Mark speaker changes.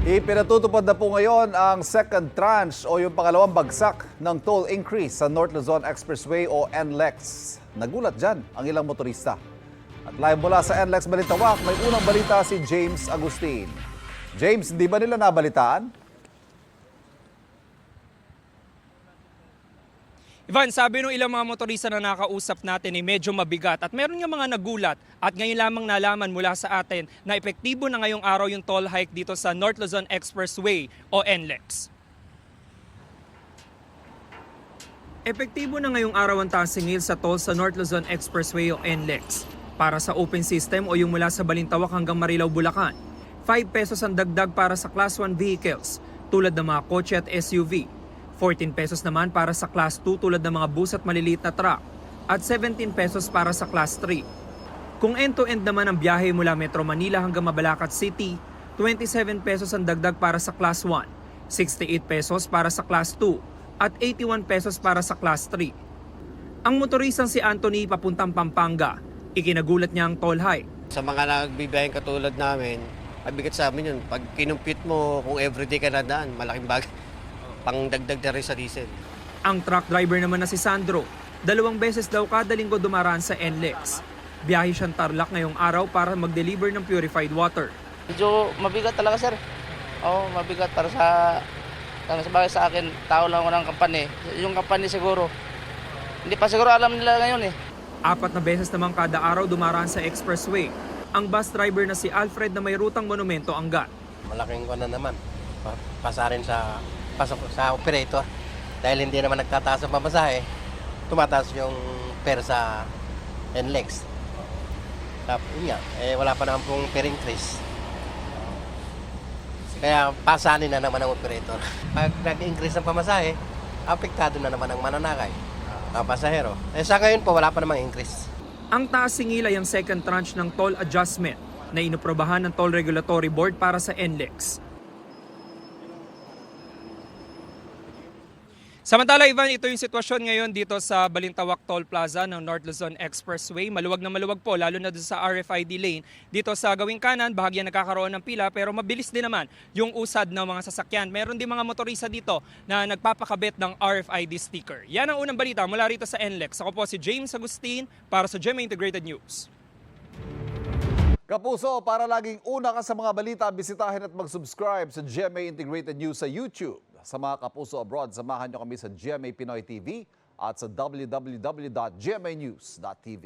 Speaker 1: Ipinatutupad na po ngayon ang second tranche o yung pangalawang bagsak ng toll increase sa North Luzon Expressway o NLEX. Nagulat dyan ang ilang motorista. At live mula sa NLEX Balintawak, may unang balita si James Agustin. James, hindi ba nila nabalitaan?
Speaker 2: Ivan, sabi nung ilang mga motorista na nakausap natin ay medyo mabigat at meron nga mga nagulat at ngayon lamang nalaman mula sa atin na epektibo na ngayong araw yung toll hike dito sa North Luzon Expressway o NLEX. Epektibo na ngayong araw ang taas singil sa toll sa North Luzon Expressway o NLEX. Para sa open system o yung mula sa Balintawak hanggang Marilao, Bulacan, 5 pesos ang dagdag para sa Class 1 vehicles tulad ng mga kotse at SUV. 14 pesos naman para sa Class 2 tulad ng mga bus at maliliit na truck at 17 pesos para sa Class 3. Kung end-to-end naman ang biyahe mula Metro Manila hanggang Mabalacat City, 27 pesos ang dagdag para sa Class 1, 68 pesos para sa Class 2 at 81 pesos para sa Class 3. Ang motoristang si Anthony papuntang Pampanga, ikinagulat niya ang toll hike.
Speaker 3: Sa mga nagbibiyaheng katulad namin, mabigat sa amin yun. Pag kinumpit mo kung everyday ka nadaan, malaking bagay. Pang dagdag na rin sa diesel.
Speaker 2: Ang truck driver naman na si Sandro, 2 beses daw kada linggo dumaraan sa NLEX. Biyahe siyang Tarlac ngayong araw para mag-deliver ng purified water.
Speaker 4: Medyo mabigat talaga, sir. Oo, mabigat para sa bagay sa akin. Tao lang ako ng kampanya. Yung kampanya siguro. Hindi pa siguro alam nila ngayon eh.
Speaker 2: 4 na beses naman kada araw dumaraan sa expressway. Ang bus driver na si Alfred na may rutang Monumento Angat.
Speaker 5: Malaking na naman. Pasarin sa operator. Dahil hindi naman nagtataas ang pamasahe, tumataas yung fare sa NLEX. Tapos yun nga, wala pa naman pong fare increase. Kaya pasanin na naman ang operator. Pag nag-increase ang pamasahe, apektado na naman ang mananakay, ang pasahero. Sa ngayon po, wala pa namang increase.
Speaker 2: Ang taas singil ay ang second tranche ng toll adjustment na inoprobahan ng Toll Regulatory Board para sa NLEX. Samantala, Ivan, ito yung sitwasyon ngayon dito sa Balintawak Toll Plaza ng North Luzon Expressway. Maluwag na maluwag po, lalo na doon sa RFID lane. Dito sa gawing kanan, bahagyan nagkakaroon ng pila pero mabilis din naman yung usad ng mga sasakyan. Meron din mga motorista dito na nagpapakabit ng RFID sticker. Yan ang unang balita mula rito sa NLEX. Ako po si James Agustin para sa GMA Integrated News.
Speaker 1: Kapuso, para laging una ka sa mga balita, bisitahin at mag-subscribe sa GMA Integrated News sa YouTube. Sa mga kapuso abroad, samahan nyo kami sa GMA Pinoy TV at sa www.gmanews.tv.